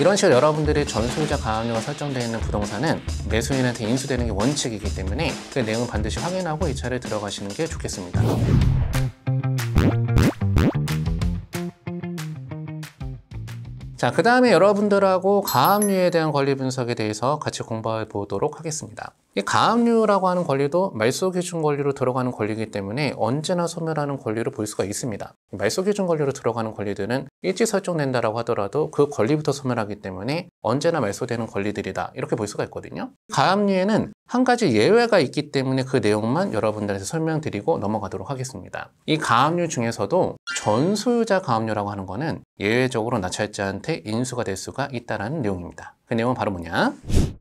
이런 식으로 여러분들이 전소유자 가압류가 설정되어 있는 부동산은 매수인한테 인수되는 게 원칙이기 때문에 그 내용을 반드시 확인하고 이 차를 들어가시는 게 좋겠습니다. 자, 그 다음에 여러분들하고 가압류에 대한 권리 분석에 대해서 같이 공부해 보도록 하겠습니다. 이 가압류라고 하는 권리도 말소기준 권리로 들어가는 권리이기 때문에 언제나 소멸하는 권리로 볼 수가 있습니다. 말소기준 권리로 들어가는 권리들은 일찍 설정된다라고 하더라도 그 권리부터 소멸하기 때문에 언제나 말소되는 권리들이다, 이렇게 볼 수가 있거든요. 가압류에는 한 가지 예외가 있기 때문에 그 내용만 여러분들한테 설명드리고 넘어가도록 하겠습니다. 이 가압류 중에서도 전소유자 가압류라고 하는 거는 예외적으로 낙찰자한테 인수가 될 수가 있다는 내용입니다. 그 내용은 바로 뭐냐?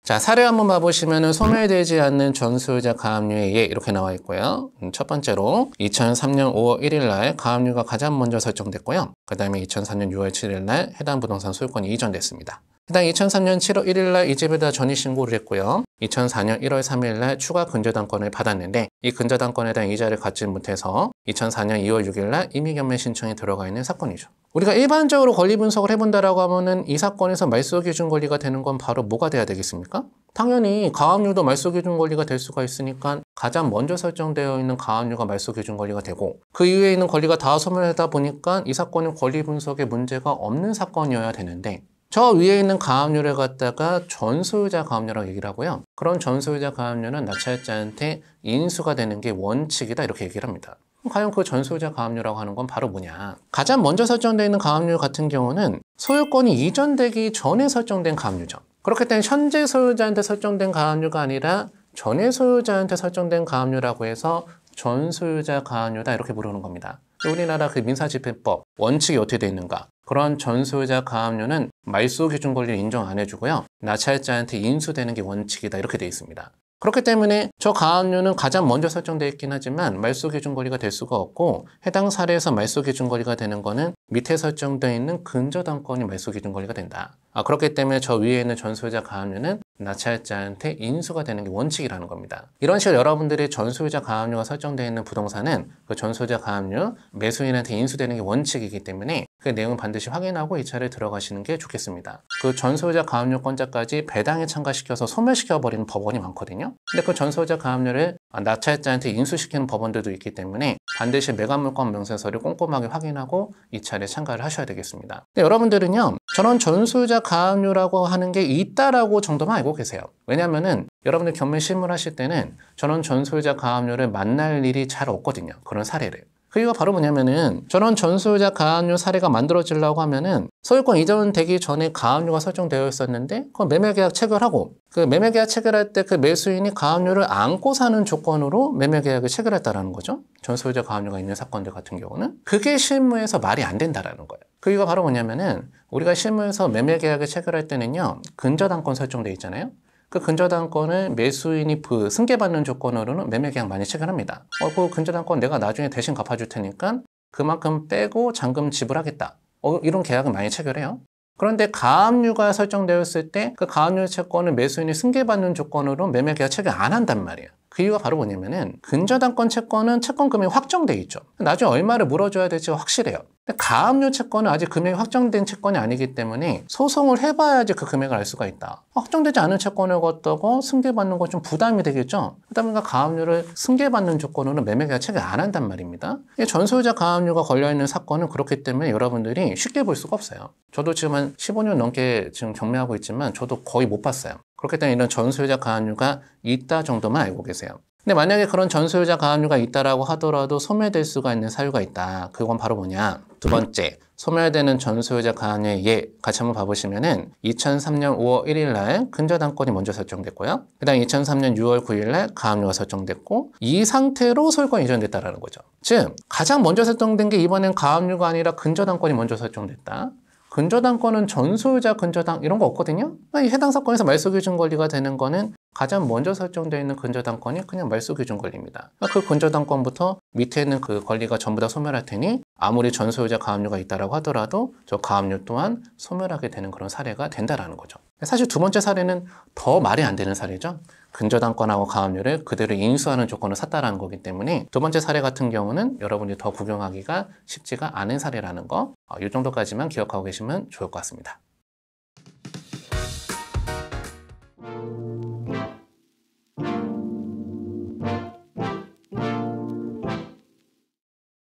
자, 사례 한번 봐보시면 소멸되지 않는 전소유자 가압류의 예, 이렇게 나와 있고요. 첫 번째로 2003년 5월 1일 날 가압류가 가장 먼저 설정됐고요. 그 다음에 2004년 6월 7일 날 해당 부동산 소유권이 이전됐습니다. 해당 2003년 7월 1일 날 이 집에다 전입신고를 했고요. 2004년 1월 3일 날 추가 근저당권을 받았는데 이 근저당권에 대한 이자를 갚지 못해서 2004년 2월 6일 날 임의견매 신청이 들어가 있는 사건이죠. 우리가 일반적으로 권리 분석을 해본다라고 하면은 이 사건에서 말소기준 권리가 되는 건 바로 뭐가 돼야 되겠습니까? 당연히 가압류도 말소기준 권리가 될 수가 있으니까 가장 먼저 설정되어 있는 가압류가 말소기준 권리가 되고 그 이후에 있는 권리가 다 소멸하다 보니까 이 사건은 권리 분석에 문제가 없는 사건이어야 되는데 저 위에 있는 가압류를 갖다가 전소유자 가압류라고 얘기를 하고요. 그런 전소유자 가압류는 낙찰자한테 인수가 되는 게 원칙이다, 이렇게 얘기를 합니다. 과연 그 전소유자 가압류라고 하는 건 바로 뭐냐? 가장 먼저 설정되어 있는 가압류 같은 경우는 소유권이 이전되기 전에 설정된 가압류죠. 그렇기 때문에 현재 소유자한테 설정된 가압류가 아니라 전에 소유자한테 설정된 가압류라고 해서 전소유자 가압류다, 이렇게 부르는 겁니다. 우리나라 그 민사집행법 원칙이 어떻게 되어 있는가? 그런 전소유자 가압류는 말소기준 권리를 인정 안 해주고요. 낙찰자한테 인수되는 게 원칙이다, 이렇게 되어 있습니다. 그렇기 때문에 저 가압류는 가장 먼저 설정되어 있긴 하지만 말소기준 권리가 될 수가 없고 해당 사례에서 말소기준 권리가 되는 거는 밑에 설정되어 있는 근저당권이 말소기준 권리가 된다. 그렇기 때문에 저 위에 있는 전소유자 가압류는 낙찰자한테 인수가 되는 게 원칙이라는 겁니다. 이런 식으로 여러분들이 전소유자 가압류가 설정되어 있는 부동산은 그 전소유자 가압류 매수인한테 인수되는 게 원칙이기 때문에 그 내용을 반드시 확인하고 이 차를 들어가시는 게 좋겠습니다. 그 전소유자 가압류권자까지 배당에 참가시켜서 소멸시켜버리는 법원이 많거든요. 근데 그 전소유자 가압류를 낙찰자한테 인수시키는 법원들도 있기 때문에 반드시 매각물권 명세서를 꼼꼼하게 확인하고 이 차례 참가를 하셔야 되겠습니다. 근데 여러분들은요, 저런 전소유자 가압류라고 하는 게 있다라고 정도만 알고 계세요. 왜냐면은 여러분들 경매 실무하실 때는 저런 전소유자 가압류를 만날 일이 잘 없거든요. 그런 사례를. 그 이유가 바로 뭐냐면은 저런 전소유자 가압류 사례가 만들어지려고 하면은 소유권 이전되기 전에 가압류가 설정되어 있었는데 그 매매계약 체결하고 그 매매계약 체결할 때 그 매수인이 가압류를 안고 사는 조건으로 매매계약을 체결했다라는 거죠. 전소유자 가압류가 있는 사건들 같은 경우는 그게 실무에서 말이 안 된다라는 거예요. 그 이유가 바로 뭐냐면은 우리가 실무에서 매매계약을 체결할 때는요, 근저당권 설정되어 있잖아요. 그 근저당권을 매수인이 승계받는 조건으로는 매매계약 많이 체결합니다. 그 근저당권 내가 나중에 대신 갚아줄 테니까 그만큼 빼고 잔금 지불하겠다. 이런 계약을 많이 체결해요. 그런데 가압류가 설정되었을 때 그 가압류 채권을 매수인이 승계받는 조건으로 매매계약 체결 안 한단 말이에요. 그 이유가 바로 뭐냐면은 근저당권 채권은 채권 금액이 확정돼 있죠. 나중에 얼마를 물어줘야 될지 확실해요. 근데 가압류 채권은 아직 금액이 확정된 채권이 아니기 때문에 소송을 해봐야지 그 금액을 알 수가 있다. 확정되지 않은 채권을 갖다가 승계받는 건 좀 부담이 되겠죠. 그러다 보니까 가압류를 승계받는 조건으로 매매계약 체결 안 한단 말입니다. 전소유자 가압류가 걸려있는 사건은 그렇기 때문에 여러분들이 쉽게 볼 수가 없어요. 저도 지금 한 15년 넘게 지금 경매하고 있지만 저도 거의 못 봤어요. 그렇기 때문에 이런 전소유자 가압류가 있다 정도만 알고 계세요. 근데 만약에 그런 전소유자 가압류가 있다라고 하더라도 소멸될 수가 있는 사유가 있다. 그건 바로 뭐냐? 두 번째, 소멸되는 전소유자 가압류의 예, 같이 한번 봐보시면은 2003년 5월 1일 날 근저당권이 먼저 설정됐고요. 그 다음 2003년 6월 9일 날 가압류가 설정됐고 이 상태로 소유권이 이전됐다라는 거죠. 즉, 가장 먼저 설정된 게 이번엔 가압류가 아니라 근저당권이 먼저 설정됐다. 근저당권은 전소유자 근저당 이런 거 없거든요. 이 해당 사건에서 말소기준 권리가 되는 거는 가장 먼저 설정되어 있는 근저당권이 그냥 말소기준 권리입니다. 그 근저당권부터 밑에 있는 그 권리가 전부 다 소멸할 테니 아무리 전소유자 가압류가 있다라고 하더라도 저 가압류 또한 소멸하게 되는 그런 사례가 된다라는 거죠. 사실 두 번째 사례는 더 말이 안 되는 사례죠. 근저당권하고 가압류를 그대로 인수하는 조건을 샀다라는 거기 때문에 두 번째 사례 같은 경우는 여러분이 더 구경하기가 쉽지가 않은 사례라는 거, 이 정도까지만 기억하고 계시면 좋을 것 같습니다.